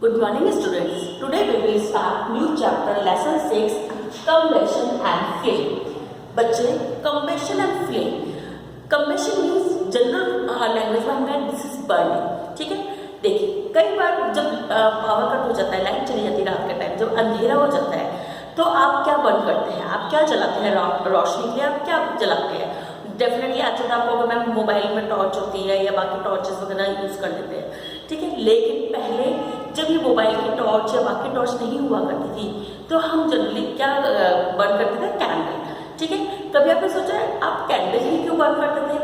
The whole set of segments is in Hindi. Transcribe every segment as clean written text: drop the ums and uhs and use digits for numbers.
Good morning students. Today we will start new chapter lesson 6 combustion and flame. बच्चे combustion and flame. Combustion means general language में हमने दिस इज बर्निंग. ठीक है, देखिए कई बार जब पावर कट हो जाता है, लाइट चली जाती है रात के टाइम, जब अंधेरा हो जाता है तो आप क्या बंद करते हैं, आप क्या जलाते हैं रोशनी के लिए, आप क्या जलाते हैं. डेफिनेटली आजकल आपको मैम मोबाइल में टॉर्च होती है या बाकी टॉर्चेस वगैरह यूज कर लेते हैं. ठीक है, लेकिन पहले जब ये मोबाइल की टॉर्च या बाकी टॉर्च नहीं हुआ करती थी तो हम जनरली क्या बर्न करते थे, कैंडल. ठीक है, कभी आपने सोचा है आप कैंडल ही क्यों बर्न करते थे?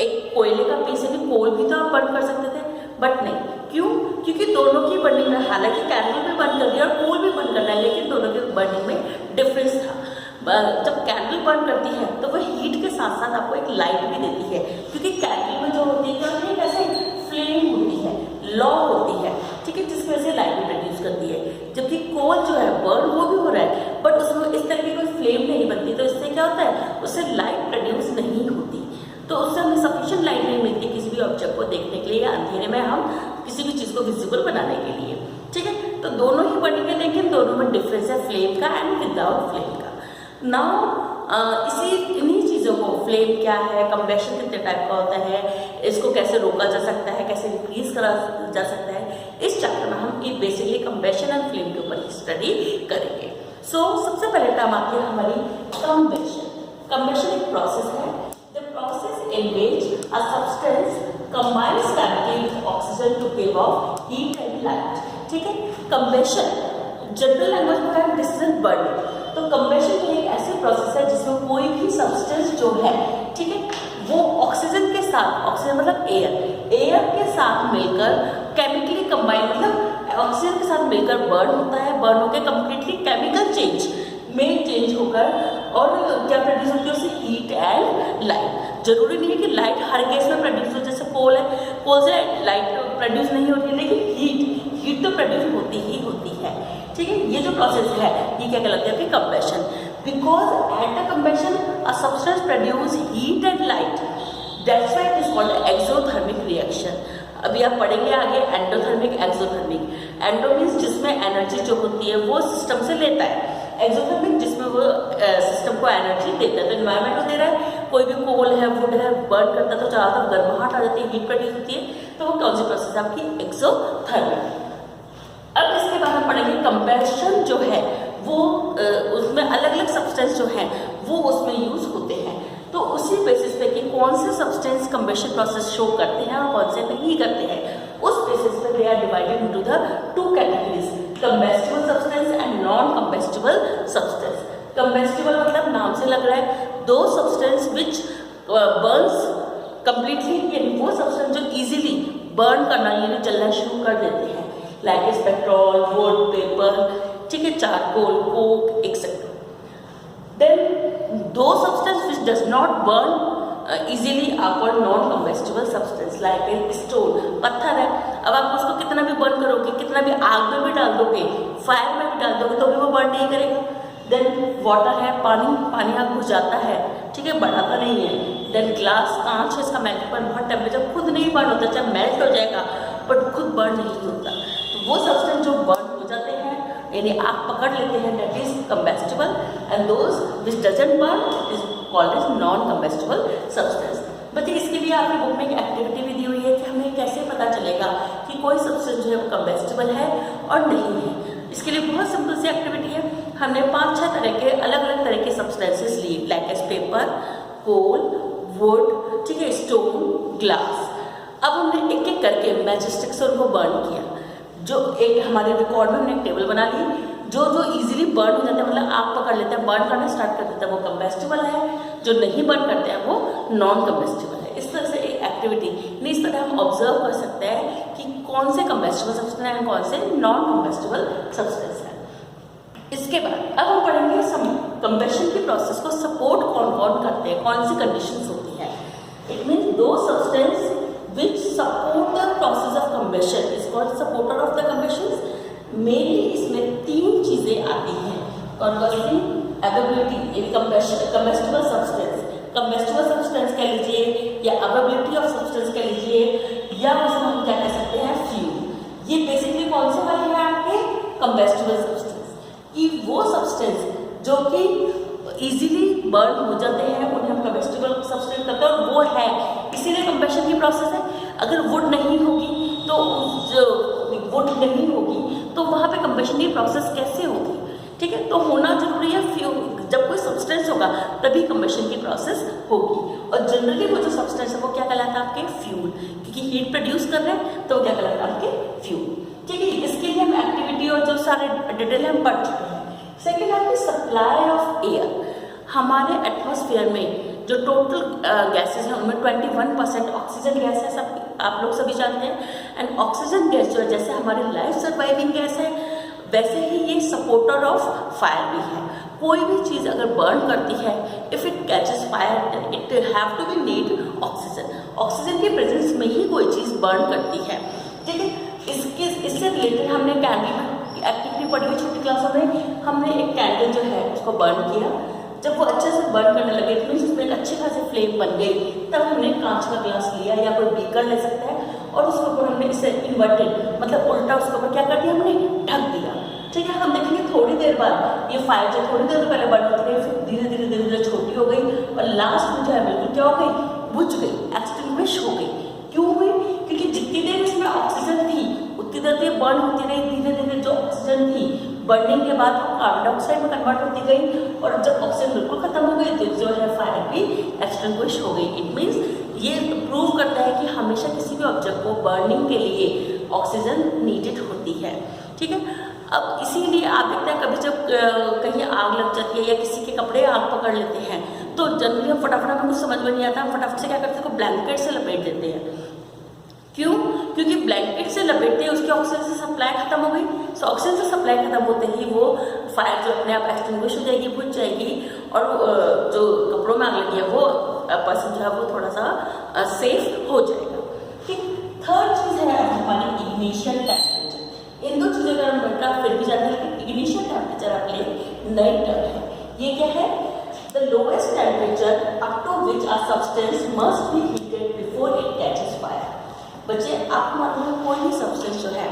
एक कोयले का पीस है, कोल भी तो आप बर्न कर सकते थे, बट नहीं. क्यों? क्योंकि दोनों की बर्निंग में, हालांकि कैंडल भी बर्न कर दिया और कोल भी बर्न करना है, लेकिन दोनों के बर्निंग में डिफरेंस था. जब कैंडल बर्न करती है तो वह हीट के साथ साथ आपको एक लाइट भी देती है, क्योंकि कैंडल में जो होती है क्या कैसे फ्लेम होती है, लॉ होती है. ठीक है, जिसकी वजह से लाइट भी प्रोड्यूस करती है. जबकि कोल जो है बर्न वो भी हो रहा है, बट उसमें इस तरह की कोई फ्लेम नहीं बनती, तो इससे क्या होता है, उससे लाइट प्रोड्यूस नहीं होती. तो उससे हमें सफिशिएंट लाइट नहीं मिलती किसी भी ऑब्जेक्ट को देखने के लिए या अंधेरे में हम किसी भी चीज को विजिबल बनाने के लिए. ठीक है, तो दोनों ही बर्निंग है, लेकिन दोनों में डिफरेंस है फ्लेम का एंड विदाउट फ्लेम का. नाउ इन्हीं चीज़ों को, फ्लेम क्या है, कंबेशन कितने टाइप का होता है, इसको कैसे रोका जा सकता है, कैसे इंक्रीज करा जा सकता है, इस चैप्टर में हम बेसिकली कंबेशन एंड फ्लेम के ऊपर स्टडी करेंगे. सो सबसे पहले टर्म आती है हमारी कंबेशन. कंबेशन एक प्रोसेस है, the process in which a substance combines chemically with oxygen to give off heat and light. ठीक है, कंबेशन जनरल लैंग्वेज में है दिस इज बर्निंग. तो कंबेशन तो एक ऐसी प्रोसेस है जिसमें कोई भी सब्सटेंस जो है, ठीक है, वो ऑक्सीजन के साथ, ऑक्सीजन मतलब एयर के साथ मिलकर केमिकली कंबाइन, मतलब ऑक्सीजन के साथ मिलकर बर्न होता है. बर्न होकर कंप्लीटली केमिकल चेंज में चेंज होकर और क्या प्रोड्यूस होती है, उससे हीट एंड लाइट. जरूरी नहीं है कि लाइट हर केस में प्रोड्यूस हो, जैसे कोल है, कोल से लाइट प्रोड्यूस नहीं होती, लेकिन हीट तो प्रोड्यूस होती ही होती है. ठीक है, ये जो प्रोसेस है ये क्या कहलाती है, कंबेशन. Because at the कंबेशन a substance produce heat and light, that's why it is called exothermic reaction. अभी आप पढ़ेंगे आगे एंडोथर्मिक, एक्सोथर्मिक. एंडो मीन्स जिसमें एनर्जी जो होती है वो सिस्टम से लेता है, एक्सोथर्मिक जिसमें वो सिस्टम को एनर्जी देता है. तो एनवायरमेंट को दे रहा है, कोई भी कोल है, वुड है, बर्न करता है तो चारों तरफ गर्माहट आ जाती है, हीट प्रोड्यूस होती है, तो वो कौन सी प्रोसेस है आपकी, एक्सोथर्मिक. अब इसके बाद हम पढ़ेंगे कंबेशन जो है वो उसमें अलग अलग सब्सटेंस जो है वो उसमें यूज होते हैं. तो उसी बेसिस पे कि कौन से सब्सटेंस कंबेशन प्रोसेस शो करते हैं और कौन से नहीं करते हैं, उस बेसिस पे they are divided into the two categories, combustible substance and non combustible substance. Combustible मतलब नाम से लग रहा है दो सब्सटेंस विच बर्न्स कंप्लीटली, यानी वो सब्सटेंस जो इजीली बर्न करना यानी जलना शुरू कर देते हैं, लाइक पेट्रोल, वुड, पेपर, ठीक है, charcoal, coke etcetera. Then those substance which does not burn easily are called non combustible substance, like stone, पत्थर है, अब आप उसको कितना भी बर्न करोगे, कितना भी आग में भी डाल दोगे, फायर में भी डाल दोगे तो भी वो बर्न नहीं करेगा. देन वाटर है, पानी आग बुझ जाता है, ठीक है, बढ़ाता नहीं है. देन ग्लास, कांच है, इसका मेल्ट पर बहुत टेम्परेचर खुद नहीं बर्न होता, चाहे मेल्ट हो जाएगा बट खुद बर्न नहीं होता. तो वो सब्सटेंस जो बर्न हो जाते हैं यानी आग पकड़ लेते हैं, that is combustible, and those which doesn't burn is called as non combustible substance. बच्चे इसके लिए आपकी बुक में एक एक्टिविटी भी दी हुई है कि हमें कैसे पता चलेगा कि कोई सब्सटेंस जो है वो कंबेस्टिबल है और नहीं है. इसके लिए बहुत सिंपल सी एक्टिविटी है. हमने 5-6 तरह के अलग अलग तरह के सब्सटेंसेस लिए, like as paper, coal, wood, ठीक है, स्टोन, ग्लास. अब हमने एक एक करके मैचस्टिक से उनको बर्न किया. जो एक हमारे रिकॉर्ड में हमने एक टेबल बना ली, जो इजीली बर्न हो जाते हैं, मतलब आग पकड़ लेते हैं, बर्न करना स्टार्ट कर देते हैं, वो कंबेस्टिबल है. जो नहीं बर्न करते हैं वो नॉन कंबेस्टिबल है. इस तरह से एक एक्टिविटी नहीं, इस तरह हम ऑब्जर्व कर सकते हैं कि कौन से कंबेस्टिबल सब्सटेंस है कौन से नॉन कंबेस्टिबल सब्सटेंस है. इसके बाद अब हम पढ़ेंगे कंबेशन की प्रोसेस को सपोर्ट कौन कौन करते हैं, कौन सी कंडीशंस होती है. इट मीन्स दो substance which support the process of combustion is called supporter of the combustion. Mainly इसमें 3 चीजें आती हैं, कॉन्वर्सिंग, अवेबिलिटी यानी कंबेस्टिबल सब्सटेंस कह लीजिए या अवेबिलिटी ऑफ सब्सटेंस कह लीजिए, या उसमें हम क्या कह सकते हैं, फ्यूल. ये बेसिकली कौन से वाले हैं कंबेस्टिबल सब्सटेंस, कि वो सब्सटेंस जो कि इजीली बर्न हो जाते हैं उन्हें हम कंबेस्टिबल सब्सटेंस कहते हैं, और वो है इसीलिए कंबेशन की प्रोसेस है। अगर वुड नहीं होगी तो वुड नहीं होगी तो वहाँ पे कंबेशन की प्रोसेस कैसे होगी? ठीक है, तो होना जरूरी है। जब कोई सब्सटेंस होगा तभी कंबेशन की प्रोसेस होगी, और जनरली वो जो सब्सटेंस है वो क्या कहलाता है आपके फ्यूल, क्योंकि हीट प्रोड्यूस कर रहे हैं तो वो क्या कहलाता है आपके फ्यूल। ठीक है, इसके लिए हम एक्टिविटी और जो सारे डिटेल हम पढ़ चुके हैं। सेकेंड आपकी सप्लाई ऑफ एयर। हमारे एटमॉस्फेयर में जो टोटल गैसेस हैं उनमें 21% ऑक्सीजन गैस है, सब आप लोग सभी जानते हैं। एंड ऑक्सीजन गैस जो है जैसे हमारी लाइफ सर्वाइविंग गैस है, वैसे ही ये सपोर्टर ऑफ फायर भी है। कोई भी चीज़ अगर बर्न करती है, if it catches fire it have to be need oxygen. Oxygen के प्रेजेंस में ही कोई चीज़ बर्न करती है। ठीक है, इससे रिलेटेड हमने कैंडल एक्टिविटी पढ़ी हुई छोटी क्लासों में। हमने एक कैंडल जो है उसको बर्न किया, जब वो अच्छे से बर्न करने लगे तो उसमें एक अच्छी खासी फ्लेम बन गई, तब हमने कांच का ग्लास लिया या कोई बीकर ले सकता है, और उसके ऊपर हमने इसे इन्वर्टेड मतलब उल्टा उसके ऊपर क्या कर दिया, हमने ढक दिया। ठीक है, हम देखेंगे थोड़ी देर बाद ये फायर जो थोड़ी देर पहले बर्न होती रही, फिर धीरे धीरे धीरे धीरे छोटी हो गई, और लास्ट में जो है बिल्कुल क्या हो गई, बुझ गई, एक्सटिंग्विश हो गई। क्यों हुई? क्योंकि जितनी देर इसमें ऑक्सीजन थी उतनी देर ये बर्न होती रही, धीरे धीरे जो ऑक्सीजन थी बर्निंग के बाद वो कार्बन डाइऑक्साइड में कन्वर्ट होती गई, और जब ऑक्सीजन बिल्कुल खत्म हो गई तो जो है फायर भी एक्सटिंग्विश हो गई। इट मीन्स ये प्रूव करता है कि हमेशा किसी भी ऑब्जेक्ट को बर्निंग के लिए ऑक्सीजन नीडेड होती है। ठीक है, अब इसीलिए आप देखते हैं कभी जब कहीं आग लग जाती है या किसी के कपड़े आग पकड़ लेते हैं तो जनरली हम फटाफट, हमें कुछ समझ में नहीं आता, हम फटाफट से क्या करते हैं, उसको ब्लैंकेट से लपेट देते हैं। क्यों? क्योंकि ब्लैंकेट से लपेटते हैं उसकी ऑक्सीजन से सप्लाई खत्म हो गई। सो ऑक्सीजन से सप्लाई खत्म होते ही वो फायर जो अपने आप एक्सटिंग्विश हो जाएगी, बुझ जाएगी, और जो कपड़ों में आग लगी है वो पर्सन जो है वो थोड़ा सा सेफ हो जाएगा। ठीक, थर्ड चीज़ है हमारी इग्निशन टेम्परेचर। इन दो चीज़ों का हम बेटा फिर भी जानते हैं, लेकिन इग्निशन टेम्परेचर अपने नई टर्म है। ये क्या है? The lowest temperature up to which a substance must be heated before it catches fire. बच्चे आप मान लो कोई भी सब्सटेंस जो है,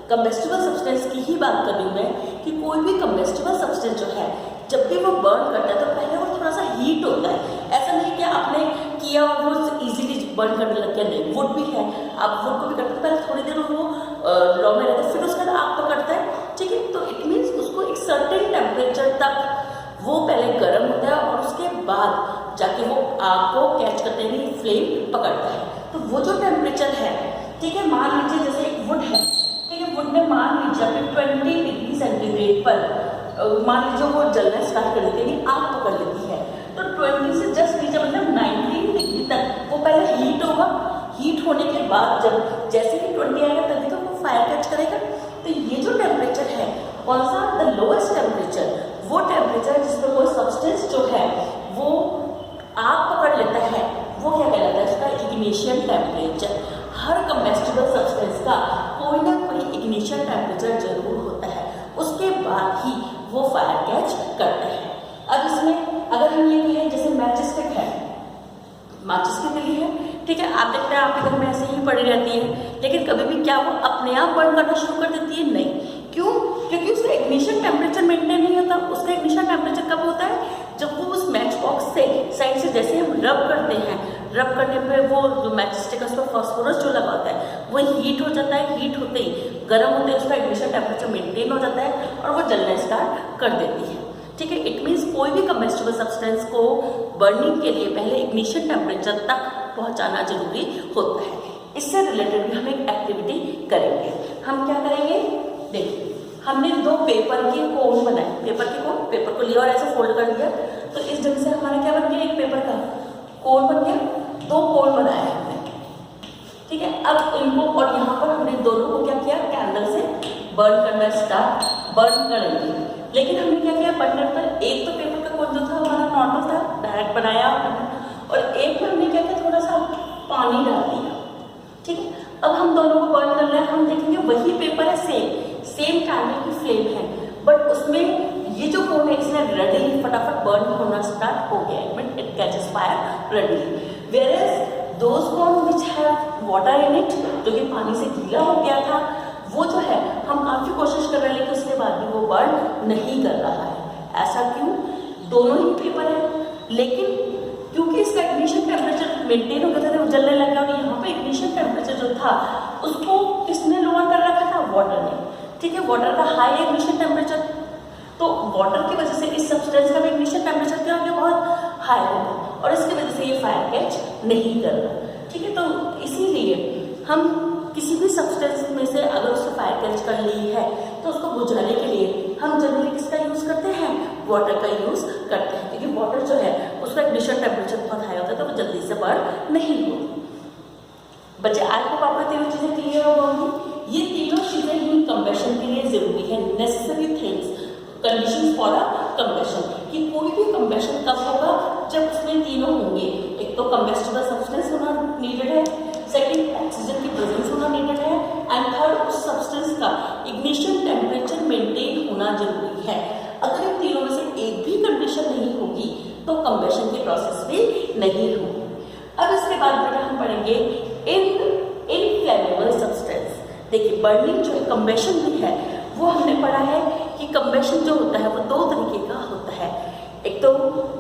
कंबेस्टिबल सब्सटेंस की ही बात कर रही हूँ मैं, कि कोई भी कंबेस्टिबल सब्सटेंस जो है जब भी वो बर्न करता है तो पहले वो थोड़ा सा हीट होता है। ऐसा नहीं कि आपने किया और वो इजीली बर्न करने लग गया, नहीं। वुड भी है, आप वुड को भी करते पहले थोड़ी देर वो लॉ में रहता है, फिर उसके बाद आग पकड़ता है। ठीक है, तो इट मीन्स उसको एक सर्टेन टेम्परेचर तक वो पहले गर्म होता है और उसके बाद जाके वो आग को कैच करते ही फ्लेम पकड़ता है। तो वो जो टेम्परेचर है, ठीक है, मान लीजिए जैसे एक वुड है, ठीक है, वुड में मान लीजिए अभी 20 डिग्री सेंटीग्रेड पर मान लीजिए वो जलना स्टार्ट कर देती है, आग पकड़ लेती है, तो 20 से जस्ट नीचे मतलब 19 डिग्री तक वो पहले हीट होगा। हीट होने के बाद जब जैसे ही 20 आएगा तभी तो वो फायर कैच करेगा। तो ये जो टेम्परेचर है कौन सा? द लोएस्ट टेम्परेचर, वो टेम्परेचर जिसमें कोई सब्सटेंस जो है वो आग पकड़ लेता है, वो क्या कहलाता है? उसका इग्निशन टेम्परेचर। हर कंबेस्टिबल सब्सटेंस का कोई ना कोई इग्निशन टेम्परेचर जरूर होता है, उसके बाद ही वो फायर कैच करता है। अब इसमें अगर हम ये कहें जैसे मैचिस स्टिक है, माचिस की तिली है, ठीक है, आप देखते हैं आपके घर में ऐसे ही पड़ी रहती है, लेकिन कभी भी क्या वो अपने आप बर्न करना शुरू कर देती है? नहीं। क्यों? क्योंकि उसका इग्निशन टेम्परेचर मेंटेन नहीं होता। उसका इग्निशन टेम्परेचर कब होता है? जब वो उस मैच बॉक्स से साइड से जैसे हम रब करते हैं, रब करने पे वो जो मैच स्टिक है उस पर फॉस्फोरस जो लगा होता है वो हीट हो जाता है, हीट होते ही गर्म होते ही उसका इग्निशन टेम्परेचर मेंटेन हो जाता है और वो जलना स्टार्ट कर देती है। ठीक है, इट मीन्स कोई भी कंबेस्टिबल सब्सटेंस को बर्निंग के लिए पहले इग्निशन टेम्परेचर तक पहुंचाना जरूरी होता है। इससे रिलेटेड भी हम एक एक्टिविटी करेंगे। हम क्या करेंगे? देखिए, हमने दो पेपर के कोन बनाए, पेपर के कोन, पेपर को लिया और ऐसे फोल्ड कर दिया, तो इस ढंग से हमारा क्या बन गया? एक पेपर का कोन बन गया, दो कोन बनाए हमने। ठीक है, अब इनको और यहाँ पर हमने दोनों को क्या किया? कैंडल से बर्न करना स्टार्ट बर्न करेंगे। लेकिन हमने क्या किया? बर्नर पर एक तो पेपर का कोन जो था हमारा नॉर्मल था, डायरेक्ट बनाया, और एक में हमने क्या किया? थोड़ा सा पानी डाल दिया। ठीक है, अब हम दोनों को बर्न कर रहे हैं, हम देखेंगे वही पेपर है, सेम कैंडल की फ्लेम है, बट उसमें ये जो कोन है इसने रेडीली फटाफट बर्न होना स्टार्ट हो गया, it catches fire readily. Whereas those cone which have water in it, जो कि पानी से गीला हो गया था, वो जो है हम काफी कोशिश कर रहे हैं लेकिन उसमें बर्न नहीं कर रहा है। ऐसा क्यों? दोनों ही पेपर है, लेकिन क्योंकि इसका इग्निशन टेम्परेचर मेंटेन हो गया था, वो जलने लग गया, और यहाँ पे इग्निशन टेम्परेचर जो था उसको किसने लोअर कर रखा था? वाटर ने। ठीक है, वाटर का हाई इग्निशन टेम्परेचर, तो वाटर की वजह से इस सब्सटेंस का भी इग्निशन टेम्परेचर क्या हो गया? बहुत हाई हो गया, और इसकी वजह से ये फायर कैच नहीं कर रहा। ठीक है, तो इसीलिए हम किसी भी सब्सटेंस में से अगर उसने फायर कैच कर ली है तो उसको बुझाने के लिए हम जनरली किसका यूज करते हैं? वाटर का यूज करते हैं, क्योंकि वाटर जो है उसका इग्निशन टेम्परेचर बहुत हाई होता है, तो वो जल्दी से बर्न नहीं होती। बच्चे आज को आपको तीनों चीजें क्लियर हो गई। ये तीनों चीजें ही कंबेशन के लिए जरूरी है, necessary things, conditions for a कंबेशन। कि कोई भी कंबेशन कब होगा? जब उसमें तीनों होंगे। एक तो कंबेस्टिबल सब्सटेंस होना नीडेड है, सेकंड ऑक्सीजन की प्रेजेंस होना नीडेड है, एंड थर्ड उस सब्सटेंस का इग्निशन टेम्परेचर मेंटेन होना जरूरी है। अगर इन तीनों में से एक भी कंडीशन नहीं होगी तो कंबेशन की प्रोसेस भी नहीं होगी। अब इसके बाद बेटा हम पढ़ेंगे इनफ्लेमेबल सब्सटेंस। देखिए, बर्निंग जो है, कंबेशन भी है, वो हमने पढ़ा है कि कंबेशन जो होता है वो दो तरीके का होता है, एक तो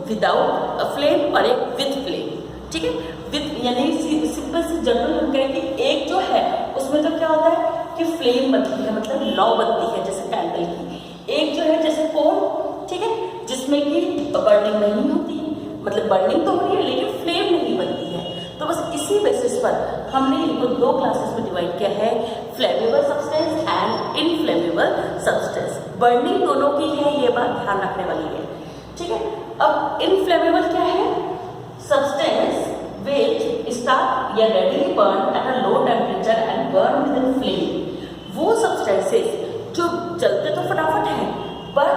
विदाउट फ्लेम और एक विद फ्लेम। ठीक है, विद यानी सिंपल सी जनरल हम कहेंगे, एक जो है उसमें तो क्या होता है कि फ्लेम बनती है, मतलब लौ बनती है जैसे कैंडल की। एक जो है जैसे कोल, ठीक है, जिसमें कि बर्निंग नहीं होती है, मतलब बर्निंग तो हो रही है लेकिन फ्लेम नहीं बनती है। तो बस इसी बेसिस पर हमने इनको दो क्लासेस में डिवाइड किया है, flammable substance and inflammable substance. Burning दोनों की है, ये बात ध्यान रखने वाली है। ठीक है, अब इनफ्लेमेबल क्या है? सब्सटेंस which start या readily burn at a low temperature and burn within flame। वो सब्सटेंसेस जो जलते तो फटाफट हैं पर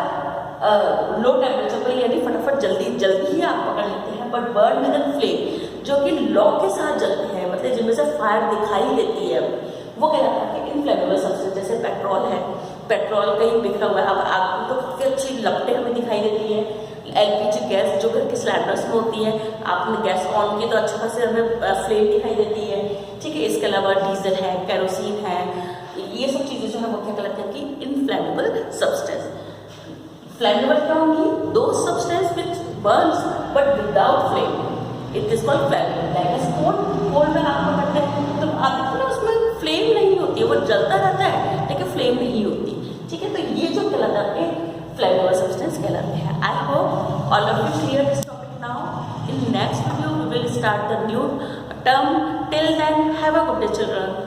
लो टेम्परेचर पर, यानी फटाफट जल्दी ही आग पकड़ लेते हैं, बट बर्न विदिन फ्लेम जो कि लौ के साथ जलते हैं, मतलब जिनमें से फायर दिखाई देती है, वो कहलाता है कि इनफ्लेमेबल सब्सटेंस। जैसे पेट्रोल है, पेट्रोल कहीं बिखरा हुआ है, अब आग तो काफ़ी अच्छी लपटें हमें दिखाई देती है। एलपीजी गैस जो घर के सिलेंडर्स में होती है, आपने गैस ऑन की तो अच्छा खासी हमें फ्लेम दिखाई देती है। ठीक है, इसके अलावा डीजल है, केरोसिन है, ये सब चीज़ें जो है वो क्या कहलाती है कि इनफ्लेमेबल सब्सटेंस। फ्लेमेबल क्या होंगी? Those substance which burns but without flame, it is called flammable. Like as coal, coal में आग पकड़ते हैं तो आग ना उसमें फ्लेम नहीं होती है, वो जलता रहता है लेकिन फ्लेम नहीं होती। ठीक है, तो ये जो कहलाता है फ्लेमेबल सब्सटेंस कहलाते हैं। I hope all of you clear this topic now. In next video we will start the new term. Till then, have a good day, children.